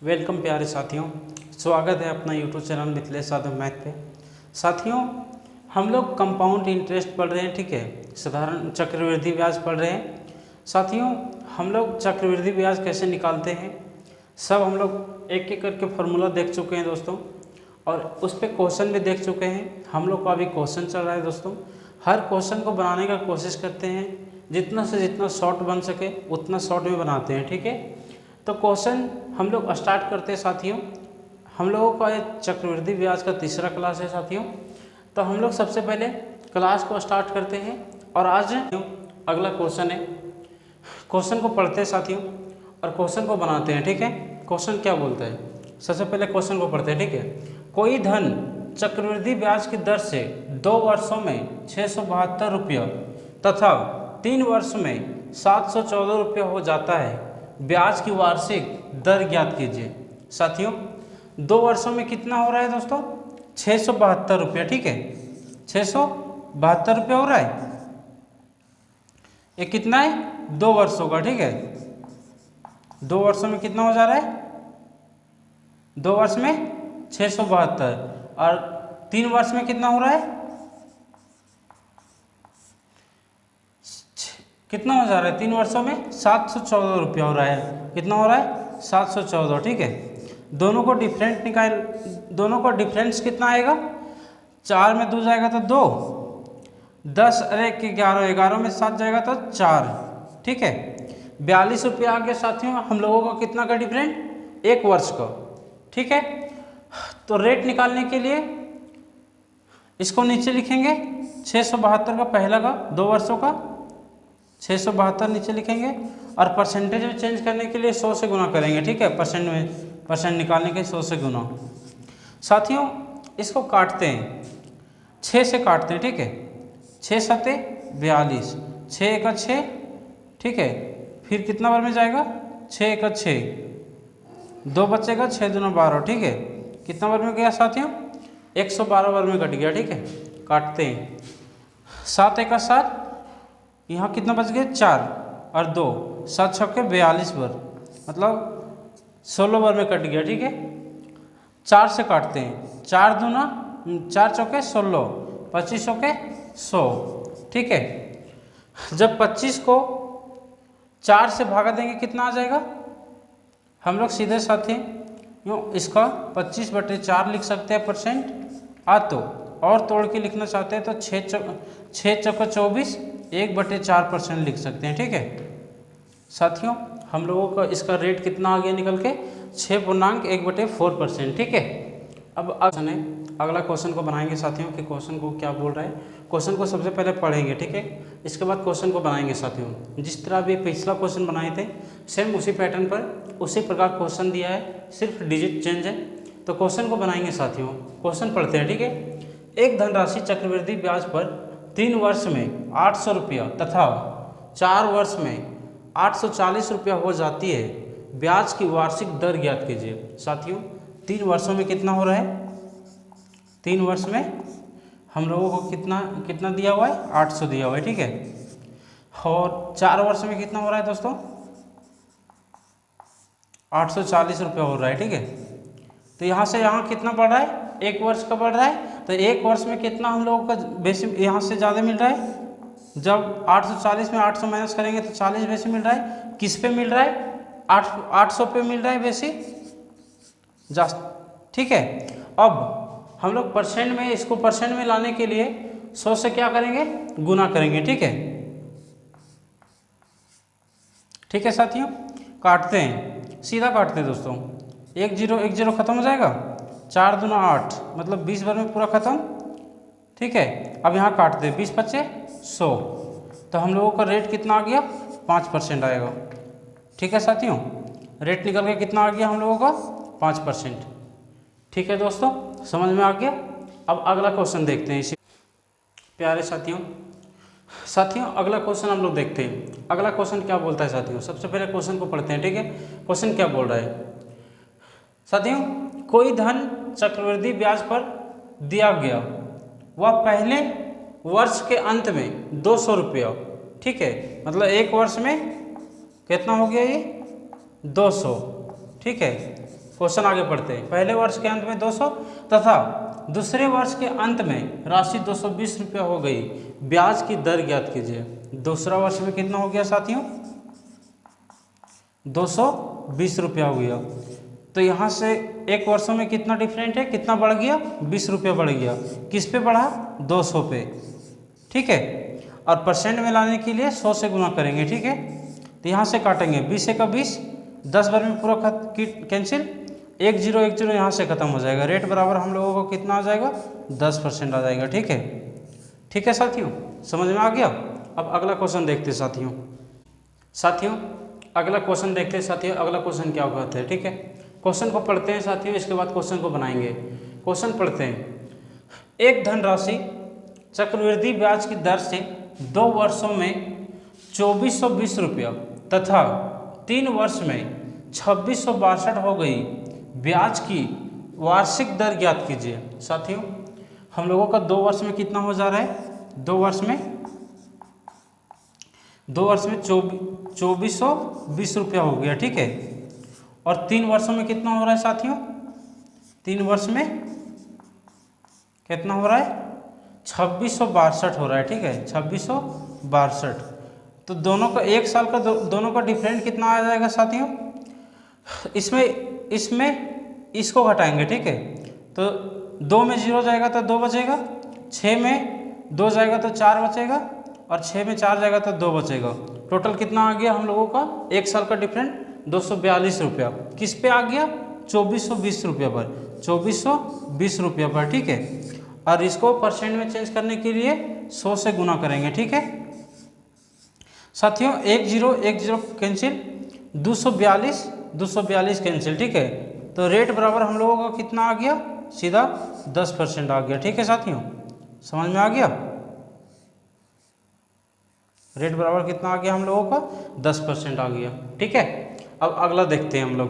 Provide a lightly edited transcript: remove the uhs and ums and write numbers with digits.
Welcome प्यारे साथियों, स्वागत है अपना YouTube channel Mithilesh Yadav math पे। साथियों, हम लोग कंपाउंड इंटरेस्ट पढ़ रहे हैं, ठीक है। साधारण चक्रवृद्धि ब्याज पढ़ रहे हैं। साथियों, हम लोग चक्रवृद्धि ब्याज कैसे निकालते हैं सब हम लोग एक एक करके फार्मूला देख चुके हैं दोस्तों, और उस पर क्वेश्चन भी देख चुके हैं। हम लोग का अभी क्वेश्चन चल रहा है दोस्तों। हर क्वेश्चन को बनाने का कोशिश करते हैं, जितना से जितना शॉर्ट बन सके उतना शॉर्ट में बनाते हैं, ठीक है। तो क्वेश्चन हम लोग स्टार्ट करते हैं साथियों। हम लोगों का ये चक्रवृद्धि ब्याज का तीसरा क्लास है साथियों। तो हम लोग सबसे पहले क्लास को स्टार्ट करते हैं और आज अगला क्वेश्चन है। क्वेश्चन को पढ़ते हैं साथियों और क्वेश्चन को बनाते हैं, ठीक है। क्वेश्चन क्या बोलता है, सबसे पहले क्वेश्चन को पढ़ते हैं, ठीक है। कोई धन चक्रवृद्धि ब्याज की दर से 2 वर्षों में 672 रुपया तथा 3 वर्ष में 714 रुपया हो जाता है। ब्याज की वार्षिक दर ज्ञात कीजिए। साथियों, 2 वर्षों में कितना हो रहा है दोस्तों? 672 रुपया, ठीक है। 672 रुपया हो रहा है। ये कितना है? 2 वर्षों का, ठीक है। 2 वर्षों में कितना हो जा रहा है? 2 वर्ष में 672 और 3 वर्ष में कितना हो रहा है? कितना हो जा रहा है? 3 वर्षों में 714 रुपया हो रहा है। कितना हो रहा है? 714, ठीक है। दोनों को डिफरेंट निकाल, दोनों को डिफरेंस कितना आएगा? 4 में 2 जाएगा तो 2, 10 अरे 11, 11 में 7 जाएगा तो 4, ठीक है। 42 रुपया आ गया साथियों हम लोगों का। कितना का डिफरेंट? 1 वर्ष का, ठीक है। तो रेट निकालने के लिए इसको नीचे लिखेंगे। 672 का पहला का 2 वर्षों का 672 नीचे लिखेंगे और परसेंटेज में चेंज करने के लिए 100 से गुना करेंगे, ठीक है। परसेंट निकालने के 100 से गुना। साथियों, इसको काटते हैं, 6 से काटते हैं, ठीक है। 6 सते 42, 6 एका 6, ठीक है। फिर कितना बार में जाएगा? 6 एका 6, 2 बचेगा, 6 दूना 12, ठीक है। कितना बार में गया साथियों? 112 बार में कट गया, ठीक है। काटते हैं, 7 एका 7, यहाँ कितना बच गया? 4 और 2, 7 छक्के 42 बार, मतलब 16 बार में कट गया, ठीक है। 4 से काटते हैं, 4 दूना 4 चौके 16, 25 चौके 100, ठीक है। जब 25 को 4 से भागा देंगे कितना आ जाएगा? हम लोग सीधे साथ ही यूँ इसका 25/4 लिख सकते हैं परसेंट। तो और तोड़ के लिखना चाहते हैं तो 6 चौका 24, 1/4% लिख सकते हैं, ठीक है। साथियों, हम लोगों का इसका रेट कितना आ गया निकल के? 6.1/4%, ठीक है। अब अगला क्वेश्चन को बनाएंगे साथियों कि क्वेश्चन को क्या बोल रहा है। क्वेश्चन को सबसे पहले पढ़ेंगे, ठीक है। इसके बाद क्वेश्चन को बनाएंगे साथियों। जिस तरह अभी पिछला क्वेश्चन बनाए थे सेम उसी पैटर्न पर उसी प्रकार क्वेश्चन दिया है, सिर्फ डिजिट चेंज है। तो क्वेश्चन को बनाएंगे साथियों। क्वेश्चन पढ़ते हैं, ठीक है। एक धनराशि चक्रवृद्धि ब्याज पर 3 वर्ष में 800 रुपया तथा 4 वर्ष में 840 रुपया हो जाती है। ब्याज की वार्षिक दर ज्ञात कीजिए। साथियों, 3 वर्षों में कितना हो रहा है? 3 वर्ष में हम लोगों को कितना दिया हुआ है? 800 दिया हुआ है, ठीक है। और 4 वर्ष में कितना हो रहा है दोस्तों? 840 रुपया हो रहा है, ठीक है। तो यहाँ से यहाँ कितना बढ़ रहा है? 1 वर्ष का बढ़ रहा है। तो 1 वर्ष में कितना हम लोगों का बेसी यहाँ से ज़्यादा मिल रहा है? जब 840 में 800 माइनस करेंगे तो 40 बेसी मिल रहा है। किस पे मिल रहा है? 800 पे मिल रहा है बेसी, ठीक है। अब हम लोग परसेंट में, इसको परसेंट में लाने के लिए 100 से क्या करेंगे? गुना करेंगे, ठीक है। ठीक है साथियों, काटते हैं, सीधा काटते हैं दोस्तों। 1 0 1 0 खत्म हो जाएगा। 4 दूना 8, मतलब 20 बार में पूरा खत्म, ठीक है। अब यहाँ काटते हैं, 20 पच्चे 100। तो हम लोगों का रेट कितना आ गया? 5% आएगा, ठीक है साथियों। रेट निकल के कितना आ गया हम लोगों का? 5%, ठीक है दोस्तों। समझ में आ गया। अब अगला क्वेश्चन देखते हैं इसी प्यारे साथियों। अगला क्वेश्चन हम लोग देखते हैं। अगला क्वेश्चन क्या बोलता है साथियों? सबसे पहले क्वेश्चन को पढ़ते हैं, ठीक है। क्वेश्चन क्या बोल रहा है साथियों? कोई धन चक्रवृद्धि ब्याज पर दिया गया, वह पहले वर्ष के अंत में 200 रुपया, ठीक है। मतलब 1 वर्ष में कितना हो गया? ये 200, ठीक है। क्वेश्चन आगे पढ़ते हैं। पहले वर्ष के अंत में 200 तथा दूसरे वर्ष के अंत में राशि 220 रुपया हो गई, ब्याज की दर ज्ञात कीजिए। दूसरा वर्ष में कितना हो गया साथियों? 220 रुपया हो गया। तो यहाँ से एक वर्षों में कितना डिफरेंट है, कितना बढ़ गया? 20 रुपया बढ़ गया। किस पे बढ़ा? 200 पे, ठीक है। और परसेंट में लाने के लिए 100 से गुना करेंगे, ठीक है। तो यहाँ से काटेंगे 20 का 20, 10 बार में पूरा कैंसिल, 1 0 1 0 यहाँ से खत्म हो जाएगा। रेट बराबर हम लोगों को कितना आ जाएगा? 10% आ जाएगा, ठीक है। ठीक है साथियों, समझ में आ गया। अब अगला क्वेश्चन देखते हैं साथियों। अगला क्वेश्चन देखते हैं साथियों। अगला क्वेश्चन क्या कहते हैं, ठीक है। क्वेश्चन को पढ़ते हैं साथियों, इसके बाद क्वेश्चन को बनाएंगे। क्वेश्चन पढ़ते हैं। एक धनराशि चक्रवृद्धि ब्याज की दर से 2 वर्षों में 2420 रुपया तथा 3 वर्ष में 2662 हो गई, ब्याज की वार्षिक दर ज्ञात कीजिए। साथियों हम लोगों का 2 वर्ष में कितना हो जा रहा है? 2 वर्ष में 2420 रुपया हो गया, ठीक है। और 3 वर्षों में कितना हो रहा है साथियों? 3 वर्ष में कितना हो रहा है? 2662 हो रहा है, ठीक है। 2662। तो दोनों का 1 साल का दोनों का डिफरेंट कितना आ जाएगा साथियों? इसमें इसको घटाएंगे, ठीक है। तो 2 में 0 जाएगा तो 2 बचेगा, 6 में 2 जाएगा तो 4 बचेगा, और 6 में 4 जाएगा तो 2 बचेगा। टोटल कितना आ गया हम लोगों का? 1 साल का डिफरेंट 242 रुपया। किस पे आ गया? 2420 रुपया पर, 2420 रुपया पर, ठीक है। और इसको परसेंट में चेंज करने के लिए 100 से गुना करेंगे, ठीक है साथियों। 1 0 1 0 कैंसिल, 242 कैंसिल, ठीक है। तो रेट बराबर हम लोगों का कितना आ गया? सीधा 10% आ गया, ठीक है साथियों। समझ में आ गया? रेट बराबर कितना आ गया हम लोगों का? 10% आ गया, ठीक है। अब अगला देखते हैं हम लोग।